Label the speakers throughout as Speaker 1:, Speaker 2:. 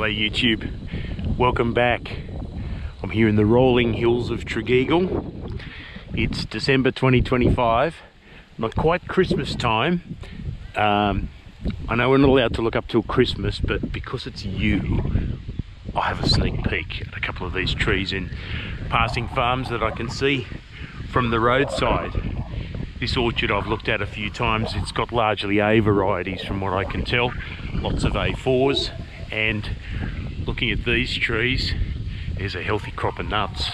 Speaker 1: Hello YouTube, welcome back. I'm here in the rolling hills of Tregeagle. It's December 2025, not quite Christmas time. I know we're not allowed to look up till Christmas, but because it's you, I have a sneak peek at a couple of these trees in passing farms that I can see from the roadside. This orchard I've looked at a few times. It's got largely A varieties from what I can tell, lots of A4s, and looking at these trees, there's a healthy crop of nuts.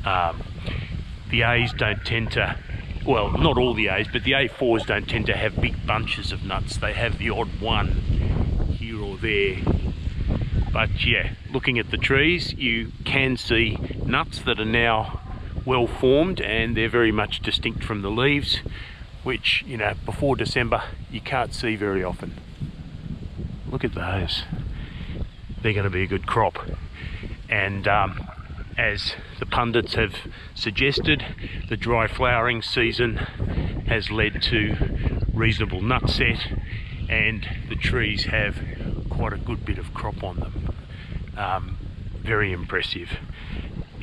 Speaker 1: The A's don't tend to, well, not all the A's, but the A4s don't tend to have big bunches of nuts. They have the odd one here or there. But yeah, looking at the trees, you can see nuts that are now well formed, and they're very much distinct from the leaves, which, you know, before December you can't see very often. Look at those. They're going to be a good crop, and as the pundits have suggested, the dry flowering season has led to reasonable nut set, and the trees have quite a good bit of crop on them. Very impressive.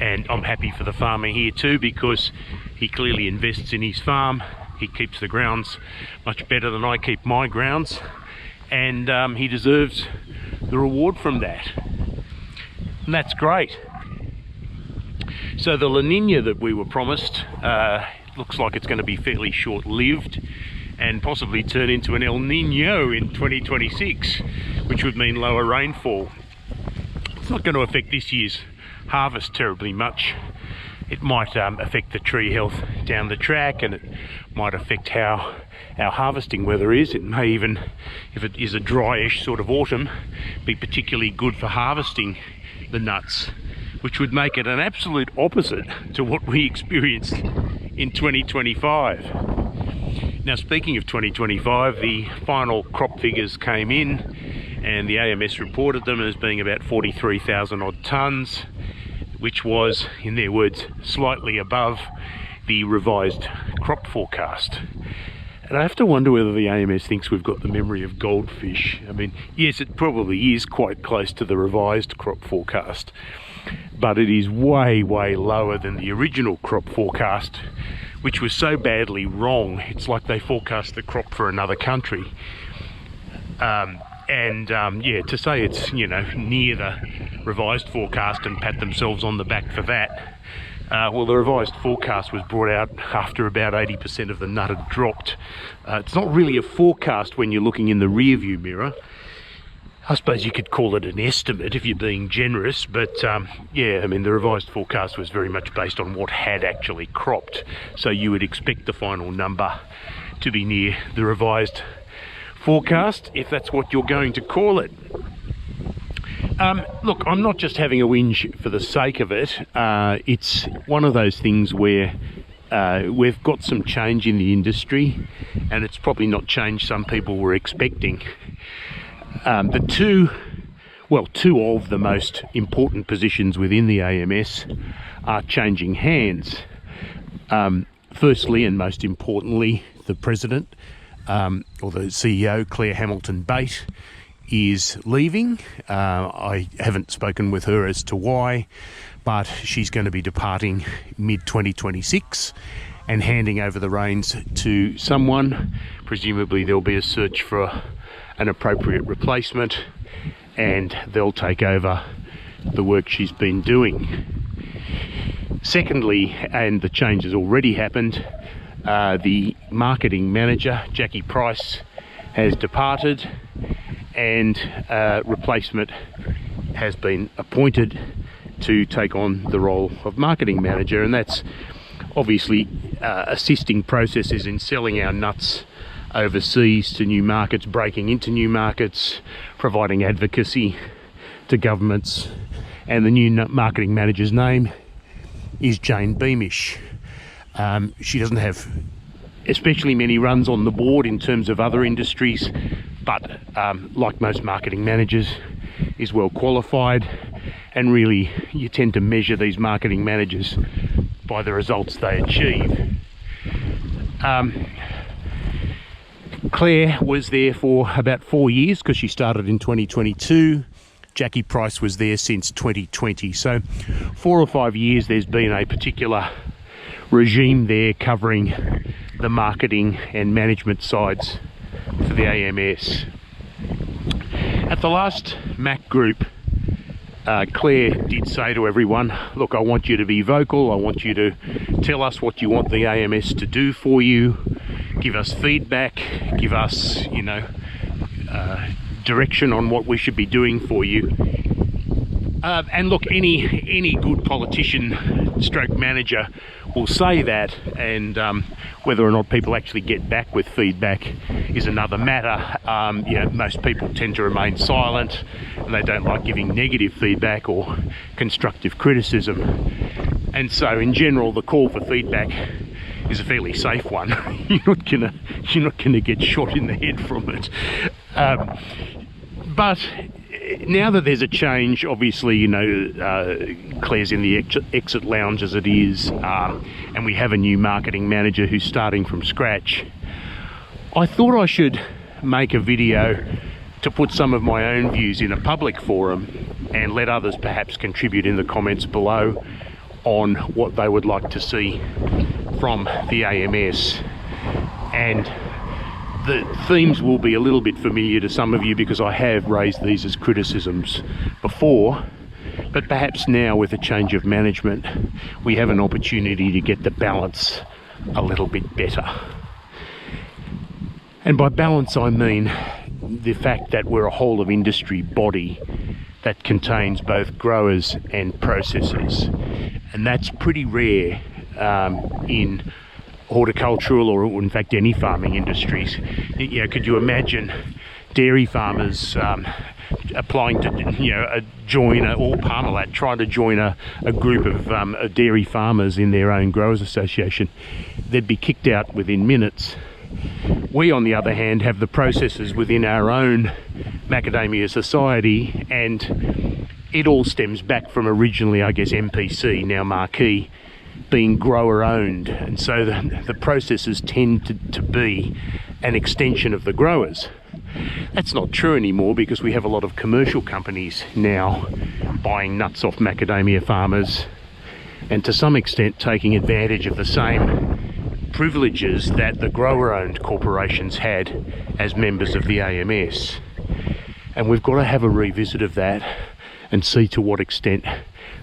Speaker 1: And I'm happy for the farmer here too, because he clearly invests in his farm. He keeps the grounds much better than I keep my grounds, and he deserves the reward from that, and that's great. So the La Nina that we were promised looks like it's going to be fairly short-lived and possibly turn into an El Nino in 2026, which would mean lower rainfall. It's not going to affect this year's harvest terribly much. It might affect the tree health down the track, and it might affect how our harvesting weather is. It may even, if it is a dryish sort of autumn, be particularly good for harvesting the nuts, which would make it an absolute opposite to what we experienced in 2025. Now, speaking of 2025, the final crop figures came in, and the AMS reported them as being about 43,000 odd tonnes, which was, in their words, slightly above the revised crop forecast. And I have to wonder whether the AMS thinks we've got the memory of goldfish. I mean, yes, it probably is quite close to the revised crop forecast, but it is way, way lower than the original crop forecast, which was so badly wrong. It's like they forecast the crop for another country. Yeah, to say it's, you know, near the revised forecast and pat themselves on the back for that, well, the revised forecast was brought out after about 80% of the nut had dropped. It's not really a forecast when you're looking in the rear view mirror. I suppose you could call it an estimate if you're being generous, but yeah, I mean, the revised forecast was very much based on what had actually cropped, so you would expect the final number to be near the revised forecast, if that's what you're going to call it. Look, I'm not just having a whinge for the sake of it. It's one of those things where we've got some change in the industry, and it's probably not change some people were expecting. Two of the most important positions within the AMS are changing hands. Firstly, and most importantly, the president, or the CEO, Claire Hamilton-Bate, is leaving. I haven't spoken with her as to why, but she's going to be departing mid-2026 and handing over the reins to someone. Presumably there'll be a search for an appropriate replacement, and they'll take over the work she's been doing. Secondly, and the change has already happened, the marketing manager, Jackie Price, has departed, and a replacement has been appointed to take on the role of marketing manager, and that's obviously assisting processes in selling our nuts overseas to new markets, breaking into new markets, providing advocacy to governments. And the new marketing manager's name is Jane Beamish. She doesn't have especially many runs on the board in terms of other industries, but like most marketing managers, is well qualified, and really you tend to measure these marketing managers by the results they achieve. Claire was there for about 4 years, because she started in 2022. Jackie Price was there since 2020. So 4 or 5 years there's been a particular regime there covering the marketing and management sides for the AMS. At the last Mac group, Claire did say to everyone, look, I want you to be vocal. I want you to tell us what you want the AMS to do for you. Give us feedback. Give us, direction on what we should be doing for you. And look, any good politician stroke manager will say that, and whether or not people actually get back with feedback is another matter. Most people tend to remain silent, and they don't like giving negative feedback or constructive criticism. And so in general, the call for feedback is a fairly safe one. You're not gonna get shot in the head from it. But now that there's a change, obviously, Claire's in the exit lounge as it is, and we have a new marketing manager who's starting from scratch. I thought I should make a video to put some of my own views in a public forum and let others perhaps contribute in the comments below on what they would like to see from the AMS. And the themes will be a little bit familiar to some of you because I have raised these as criticisms before, but perhaps now with a change of management we have an opportunity to get the balance a little bit better. And by balance I mean the fact that we're a whole of industry body that contains both growers and processors, and that's pretty rare in horticultural or in fact any farming industries. Could you imagine dairy farmers applying to join or Parmalat trying to join a group of dairy farmers in their own growers association? They'd be kicked out within minutes. We on the other hand have the processes within our own Macadamia society, and it all stems back from originally, I guess, MPC, now Marquee, being grower owned, and so the processes tend to be an extension of the growers. That's not true anymore because we have a lot of commercial companies now buying nuts off macadamia farmers and to some extent taking advantage of the same privileges that the grower owned corporations had as members of the AMS. And we've got to have a revisit of that and see to what extent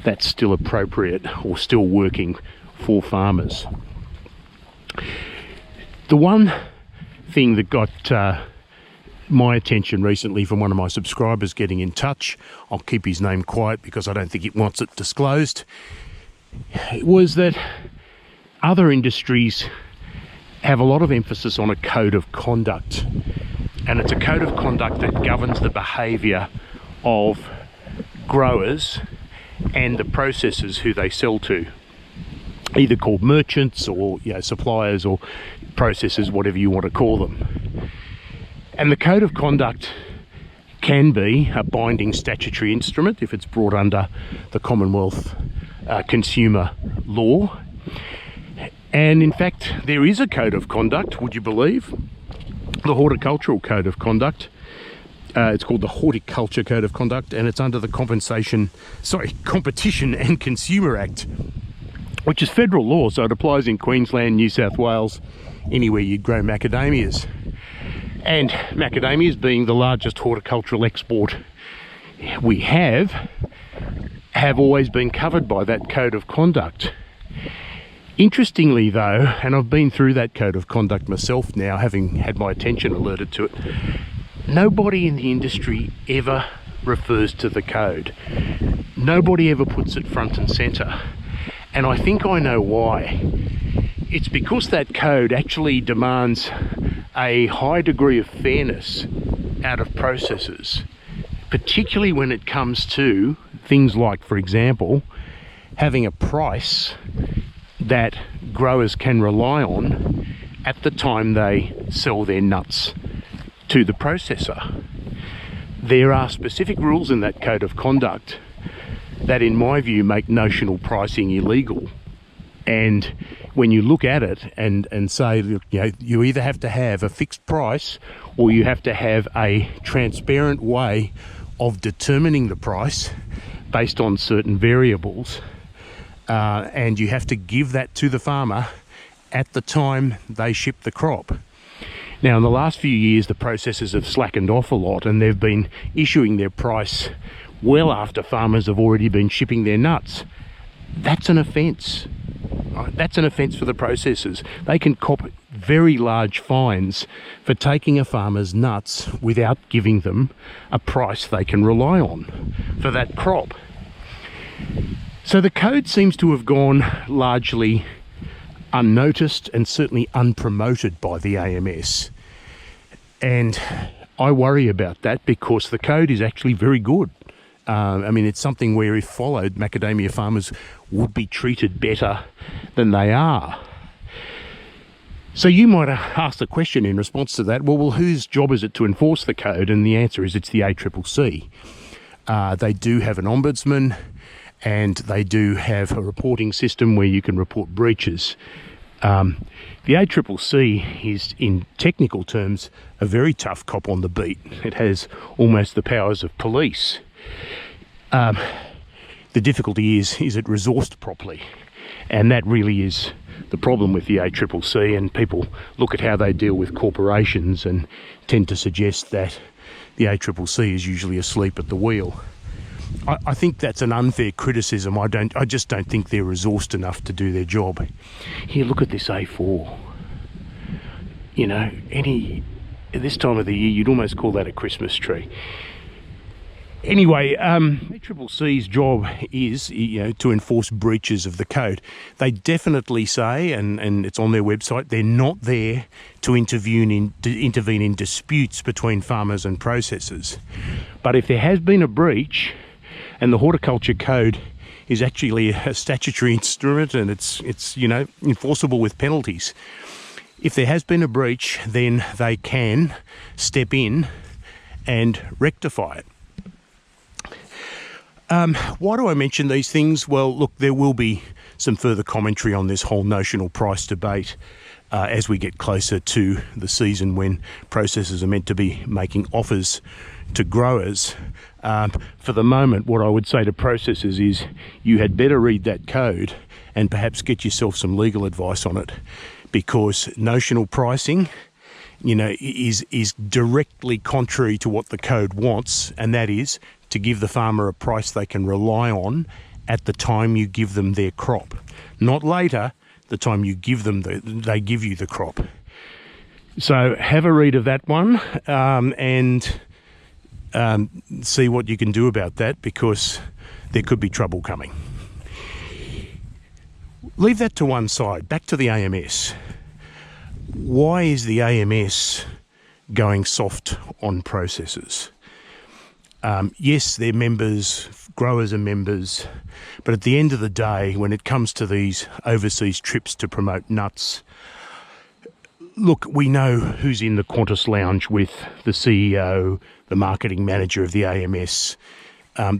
Speaker 1: that's still appropriate or still working for farmers. The one thing that got my attention recently from one of my subscribers getting in touch, I'll keep his name quiet because I don't think he wants it disclosed, was that other industries have a lot of emphasis on a code of conduct, and it's a code of conduct that governs the behaviour of growers and the processors who they sell to, either called merchants or suppliers or processors, whatever you want to call them. And the code of conduct can be a binding statutory instrument if it's brought under the Commonwealth consumer law. And in fact, there is a code of conduct, would you believe? The Horticultural Code of Conduct. It's called the Horticulture Code of Conduct, and it's under the Competition and Consumer Act, which is federal law, so it applies in Queensland, New South Wales, anywhere you grow macadamias. And macadamias, being the largest horticultural export we have always been covered by that code of conduct. Interestingly though, and I've been through that code of conduct myself now, having had my attention alerted to it, nobody in the industry ever refers to the code. Nobody ever puts it front and centre. And I think I know why. It's because that code actually demands a high degree of fairness out of processes, particularly when it comes to things like, for example, having a price that growers can rely on at the time they sell their nuts to the processor. There are specific rules in that code of conduct that, in my view, make notional pricing illegal. And when you look at it and say, you either have to have a fixed price or you have to have a transparent way of determining the price based on certain variables, and you have to give that to the farmer at the time they ship the crop. Now, in the last few years, the processors have slackened off a lot, and they've been issuing their price well after farmers have already been shipping their nuts. That's an offence. That's an offence for the processors. They can cop very large fines for taking a farmer's nuts without giving them a price they can rely on for that crop. So the code seems to have gone largely unnoticed and certainly unpromoted by the AMS. And I worry about that because the code is actually very good. I mean, it's something where if followed, macadamia farmers would be treated better than they are. So you might ask the question in response to that, well, whose job is it to enforce the code? And the answer is it's the ACCC. They do have an ombudsman, and they do have a reporting system where you can report breaches. The ACCC is, in technical terms, a very tough cop on the beat. It has almost the powers of police. The difficulty is it resourced properly? And that really is the problem with the ACCC, and people look at how they deal with corporations and tend to suggest that the ACCC is usually asleep at the wheel. I think that's an unfair criticism. I just don't think they're resourced enough to do their job. Here, look at this A4. You know, this time of the year, you'd almost call that a Christmas tree. Anyway, ACCC's job is, to enforce breaches of the code. They definitely say, and it's on their website, they're not there to intervene in disputes between farmers and processors. But if there has been a breach, and the horticulture code is actually a statutory instrument, and it's enforceable with penalties. If there has been a breach, then they can step in and rectify it. Why do I mention these things? Well, look, there will be some further commentary on this whole notional price debate as we get closer to the season when processors are meant to be making offers to growers. For the moment, what I would say to processors is you had better read that code and perhaps get yourself some legal advice on it, because notional pricing, is directly contrary to what the code wants, and that is to give the farmer a price they can rely on at the time you give them their crop, not later, the time you give them they give you the crop. So have a read of that one, and see what you can do about that, because there could be trouble coming. Leave that to one side. Back to the AMS. Why is the AMS going soft on processors? Yes, they're members, growers are members, but at the end of the day, when it comes to these overseas trips to promote nuts, look, we know who's in the Qantas lounge with the CEO, the marketing manager of the AMS.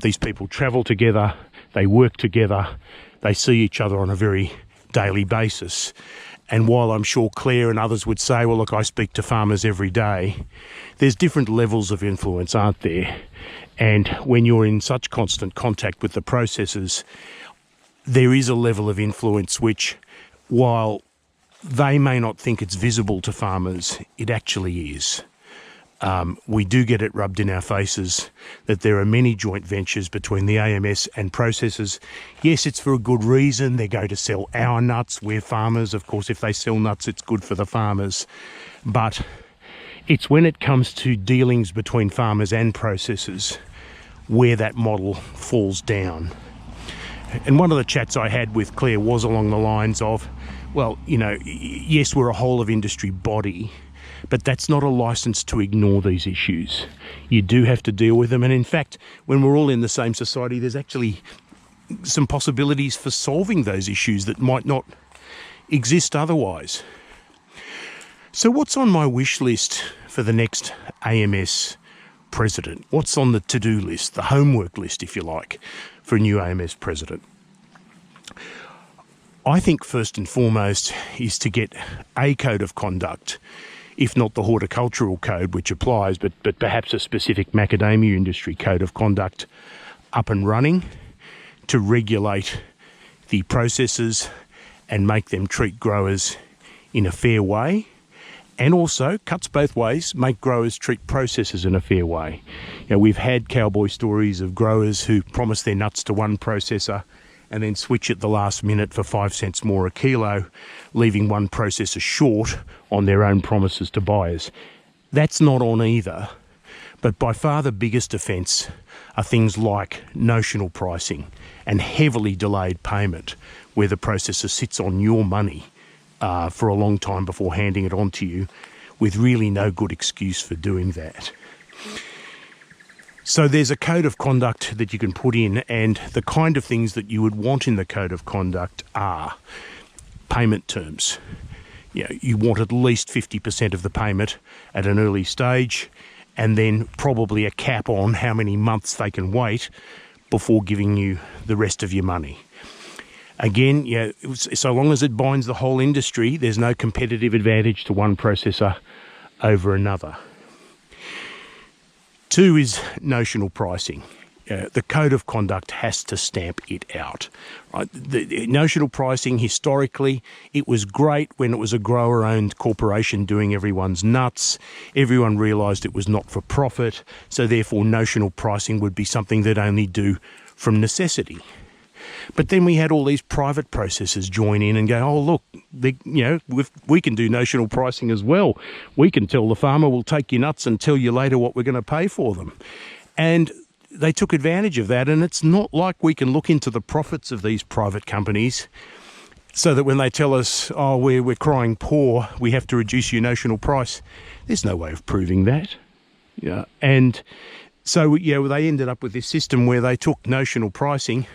Speaker 1: These people travel together, they work together, they see each other on a very daily basis. And while I'm sure Claire and others would say, well, look, I speak to farmers every day, there's different levels of influence, aren't there? And when you're in such constant contact with the processors, there is a level of influence which, while they may not think it's visible to farmers, it actually is. We do get it rubbed in our faces that there are many joint ventures between the AMS and processors. Yes, it's for a good reason. They're going to sell our nuts. We're farmers. Of course, if they sell nuts, it's good for the farmers. But it's when it comes to dealings between farmers and processors where that model falls down. And one of the chats I had with Claire was along the lines of, well, yes, we're a whole of industry body, but that's not a license to ignore these issues. You do have to deal with them. And in fact, when we're all in the same society, there's actually some possibilities for solving those issues that might not exist otherwise. So what's on my wish list for the next AMS president? What's on the to-do list, the homework list, if you like, for a new AMS president? I think first and foremost is to get a code of conduct if not the horticultural code which applies, but perhaps a specific macadamia industry code of conduct up and running to regulate the processes and make them treat growers in a fair way, and also cuts both ways, make growers treat processors in a fair way. You know, we've had cowboy stories of growers who promise their nuts to one processor and then switch at the last minute for 5 cents more a kilo, leaving one processor short on their own promises to buyers. That's not on either, but by far the biggest offence are things like notional pricing and heavily delayed payment, where the processor sits on your money for a long time before handing it on to you, with really no good excuse for doing that. So there's a code of conduct that you can put in, and the kind of things that you would want in the code of conduct are payment terms. You know, you want at least 50% of the payment at an early stage, and then probably a cap on how many months they can wait before giving you the rest of your money. Again, yeah, so long as it binds the whole industry, there's no competitive advantage to one processor over another. 2 is notional pricing. The code of conduct has to stamp it out. Right? The notional pricing, historically, it was great when it was a grower-owned corporation doing everyone's nuts. Everyone realised it was not for profit, so therefore notional pricing would be something they'd only do from necessity. But then we had all these private processors join in and go, oh, look, we can do notional pricing as well. We can tell the farmer, we'll take your nuts and tell you later what we're going to pay for them. And they took advantage of that, and it's not like we can look into the profits of these private companies so that when they tell us, oh, we're crying poor, we have to reduce your notional price. There's no way of proving that. Yeah. And so, yeah, they ended up with this system where they took notional pricing,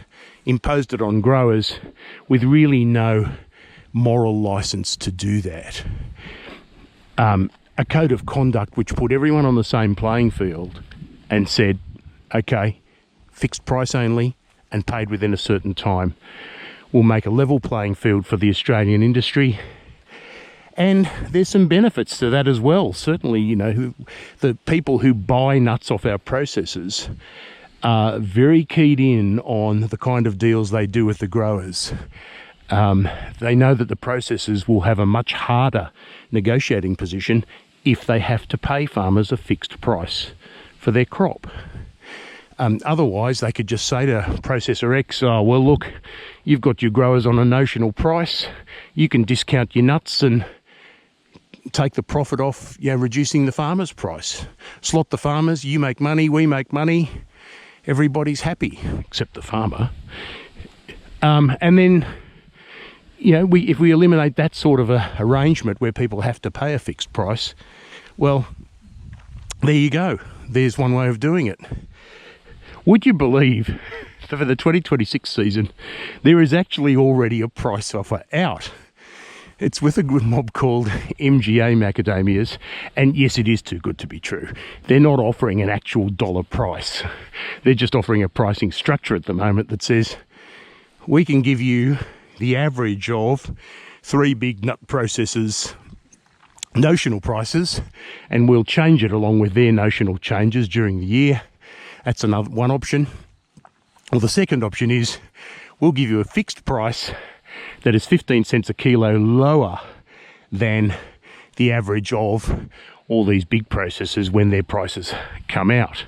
Speaker 1: imposed it on growers with really no moral license to do that. A code of conduct which put everyone on the same playing field and said, okay, fixed price only and paid within a certain time. We'll make a level playing field for the Australian industry. And there's some benefits to that as well. Certainly, you know, the people who buy nuts off our processors are very keyed in on the kind of deals they do with the growers. They know that the processors will have a much harder negotiating position if they have to pay farmers a fixed price for their crop. Otherwise, they could just say to processor X, oh, well, look, you've got your growers on a notional price. You can discount your nuts and take the profit off, reducing the farmer's price. Slot the farmers, you make money, we make money. Everybody's happy, except the farmer. And then, if we eliminate that sort of a arrangement where people have to pay a fixed price, well, there you go. There's one way of doing it. Would you believe that for the 2026 season, there is actually already a price offer out? It's with a good mob called MGA Macadamias, and yes, it is too good to be true. They're not offering an actual dollar price. They're just offering a pricing structure at the moment that says, we can give you the average of 3 big nut processors' notional prices, and we'll change it along with their notional changes during the year. That's one option. Well, the second option is we'll give you a fixed price that is 15 cents a kilo lower than the average of all these big processors when their prices come out.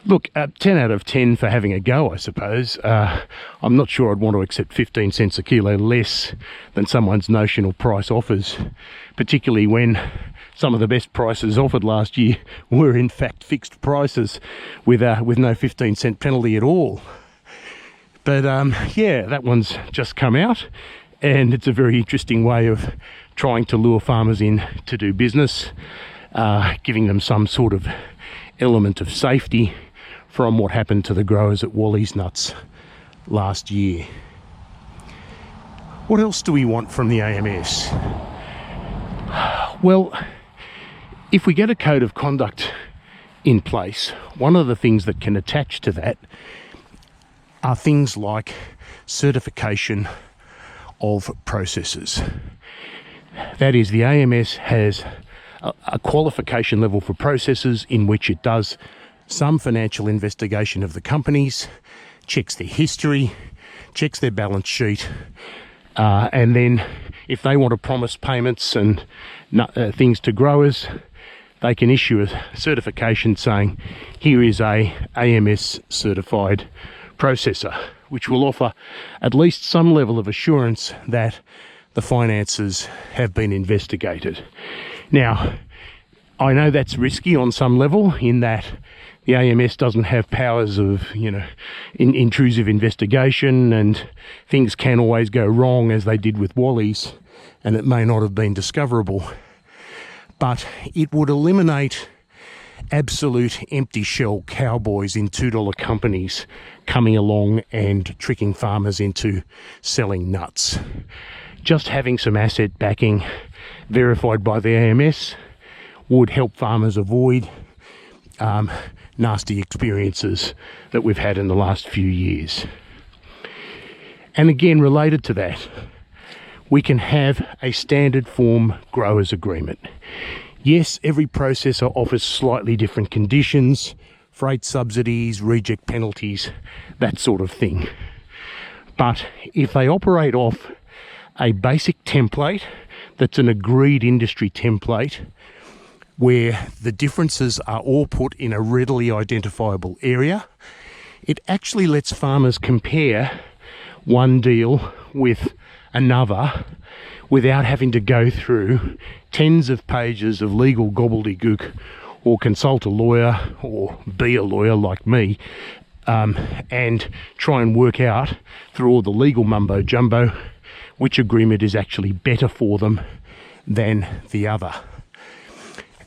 Speaker 1: Look, 10 out of 10 for having a go, I suppose. I'm not sure I'd want to accept 15 cents a kilo less than someone's notional price offers, particularly when some of the best prices offered last year were in fact fixed prices with no 15 cent penalty at all. But yeah, that one's just come out, and it's a very interesting way of trying to lure farmers in to do business, giving them some sort of element of safety from what happened to the growers at Wally's Nuts last year. What else do we want from the AMS? Well, if we get a code of conduct in place, one of the things that can attach to that are things like certification of processors. That is, the AMS has a qualification level for processors in which it does some financial investigation of the companies, checks their history, checks their balance sheet, and then if they want to promise payments and things to growers, they can issue a certification saying, here is a AMS certified processor, which will offer at least some level of assurance that the finances have been investigated. Now, I know that's risky on some level in that the AMS doesn't have powers of, intrusive investigation, and things can always go wrong, as they did with Wally's, and it may not have been discoverable. But it would eliminate absolute empty shell cowboys in $2 companies coming along and tricking farmers into selling nuts. Just having some asset backing verified by the AMS would help farmers avoid nasty experiences that we've had in the last few years. And again, related to that, we can have a standard form growers agreement. Yes, every processor offers slightly different conditions, freight subsidies, reject penalties, that sort of thing. But if they operate off a basic template that's an agreed industry template, where the differences are all put in a readily identifiable area, it actually lets farmers compare one deal with another without having to go through tens of pages of legal gobbledygook or consult a lawyer or be a lawyer like me, and try and work out through all the legal mumbo jumbo which agreement is actually better for them than the other.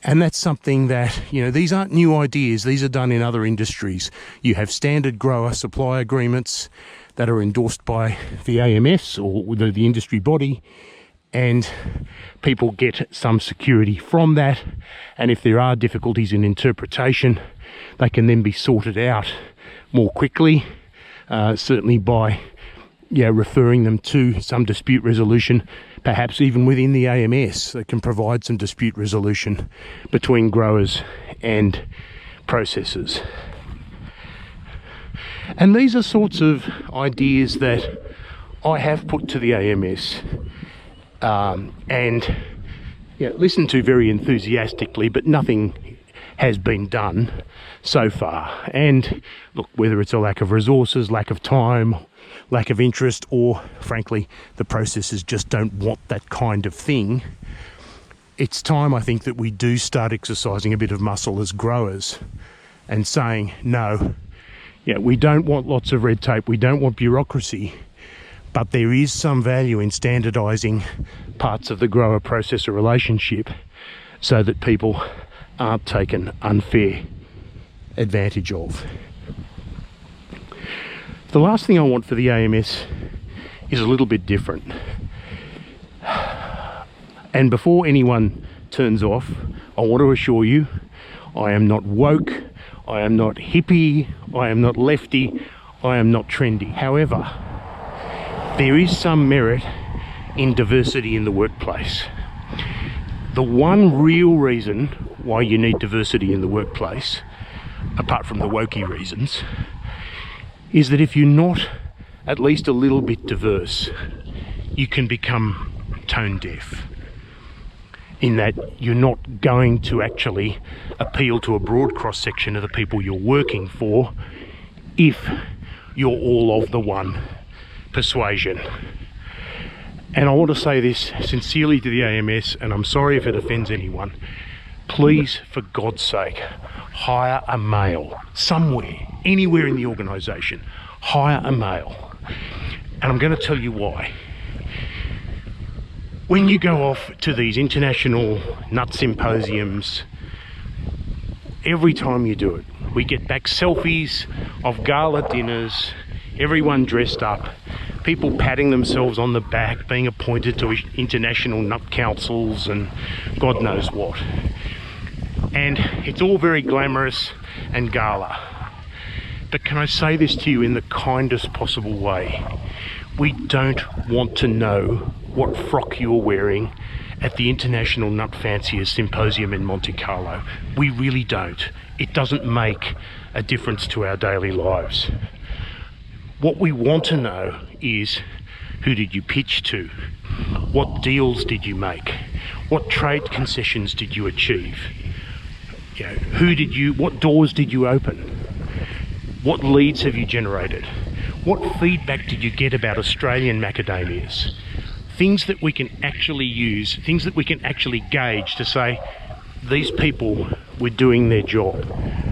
Speaker 1: And that's something that, these aren't new ideas. These are done in other industries. You have standard grower supply agreements that are endorsed by the AMS or the industry body, and people get some security from that. And if there are difficulties in interpretation, they can then be sorted out more quickly, certainly by referring them to some dispute resolution, perhaps even within the AMS that can provide some dispute resolution between growers and processors. And these are sorts of ideas that I have put to the AMS and listened to very enthusiastically, but nothing has been done so far. And look, whether it's a lack of resources, lack of time, lack of interest, or frankly the processors just don't want that kind of thing, it's time, I think, that we do start exercising a bit of muscle as growers and saying, no, we don't want lots of red tape, we don't want bureaucracy, but there is some value in standardizing parts of the grower processor relationship so that people aren't taken unfair advantage of. The last thing I want for the AMS is a little bit different. And before anyone turns off, I want to assure you, I am not woke, I am not hippie, I am not lefty, I am not trendy. However, there is some merit in diversity in the workplace. The one real reason why you need diversity in the workplace, apart from the wokey reasons, is that if you're not at least a little bit diverse, you can become tone deaf, in that you're not going to actually appeal to a broad cross-section of the people you're working for if you're all of the one persuasion. And I want to say this sincerely to the AMS, and I'm sorry if it offends anyone. Please, for God's sake, hire a male somewhere, anywhere in the organisation. Hire a male. And I'm going to tell you why. When you go off to these international nut symposiums, every time you do it, we get back selfies of gala dinners, everyone dressed up, people patting themselves on the back, being appointed to international nut councils and God knows what. And it's all very glamorous and gala. But can I say this to you in the kindest possible way? We don't want to know what frock you're wearing at the International Nut Fanciers Symposium in Monte Carlo. We really don't. It doesn't make a difference to our daily lives. What we want to know is, who did you pitch to? What deals did you make? What trade concessions did you achieve? You know, what doors did you open? What leads have you generated? What feedback did you get about Australian macadamias? Things that we can actually use, things that we can actually gauge to say, these people were doing their job.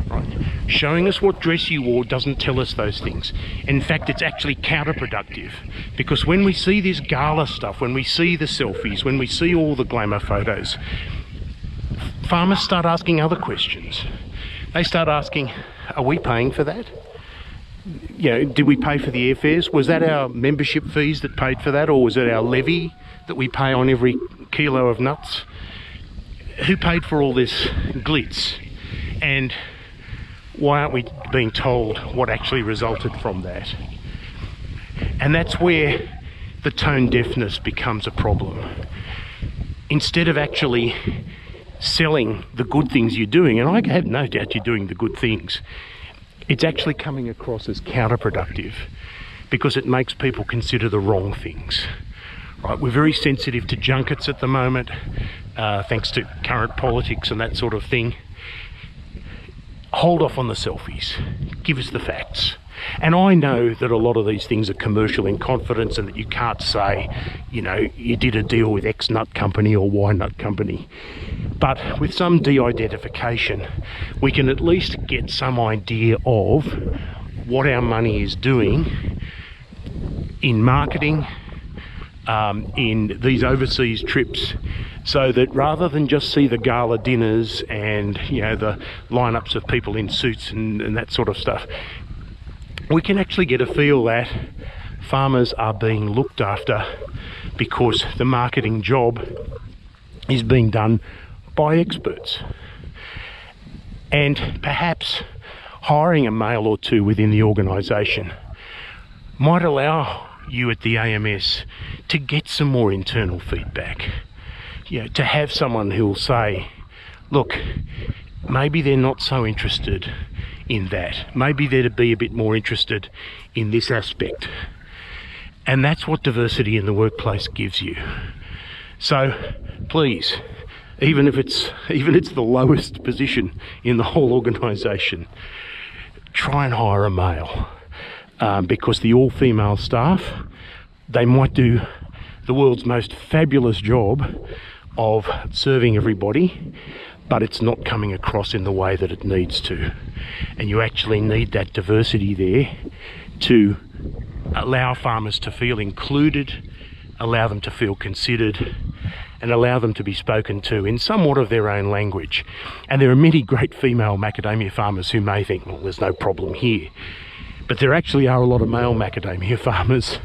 Speaker 1: Right? Showing us what dress you wore doesn't tell us those things. In fact, it's actually counterproductive, because when we see this gala stuff, when we see the selfies, when we see all the glamour photos, farmers start asking other questions. They start asking, are we paying for that? You know, did we pay for the airfares? Was that our membership fees that paid for that, or was it our levy that we pay on every kilo of nuts? Who paid for all this glitz? And why aren't we being told what actually resulted from that? And that's where the tone deafness becomes a problem. Instead of actually selling the good things you're doing, and I have no doubt you're doing the good things, it's actually coming across as counterproductive, because it makes people consider the wrong things. Right? We're very sensitive to junkets at the moment, thanks to current politics and that sort of thing. Hold off on the selfies. Give us the facts. And I know that a lot of these things are commercial in confidence, and that you can't say, you know, you did a deal with X nut company or Y nut company. But with some de-identification, we can at least get some idea of what our money is doing in marketing, in these overseas trips, so that rather than just see the gala dinners and, you know, the lineups of people in suits and that sort of stuff, we can actually get a feel that farmers are being looked after, because the marketing job is being done by experts. And perhaps hiring a male or two within the organisation might allow you at the AMS to get some more internal feedback. You know, to have someone who'll say, look, maybe they're not so interested in that. Maybe they're to be a bit more interested in this aspect. And that's what diversity in the workplace gives you. So please, even if it's the lowest position in the whole organisation, try and hire a male, because the all-female staff, they might do the world's most fabulous job of serving everybody, but it's not coming across in the way that it needs to. And you actually need that diversity there to allow farmers to feel included, allow them to feel considered, and allow them to be spoken to in somewhat of their own language. And there are many great female macadamia farmers who may think, well, there's no problem here. But there actually are a lot of male macadamia farmers,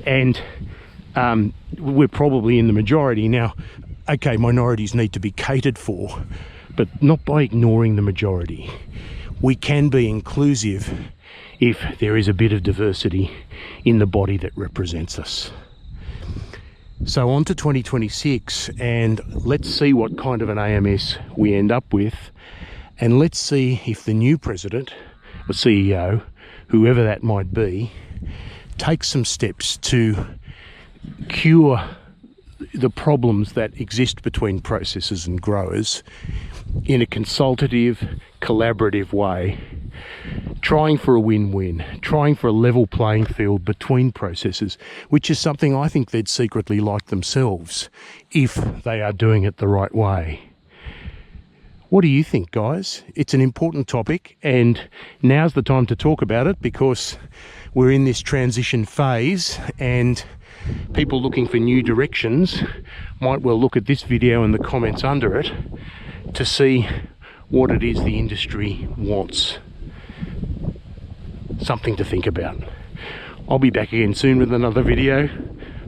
Speaker 1: and we're probably in the majority. Now, okay, minorities need to be catered for, but not by ignoring the majority. We can be inclusive if there is a bit of diversity in the body that represents us. So on to 2026, and let's see what kind of an AMS we end up with, and let's see if the new president or CEO, whoever that might be, takes some steps to cure the problems that exist between processors and growers in a consultative, collaborative way, trying for a win-win, trying for a level playing field between processors, which is something I think they'd secretly like themselves if they are doing it the right way. What do you think, guys? It's an important topic, and now's the time to talk about it, because we're in this transition phase, and people looking for new directions might well look at this video and the comments under it to see what it is the industry wants. Something to think about. I'll be back again soon with another video.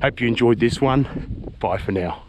Speaker 1: Hope you enjoyed this one. Bye for now.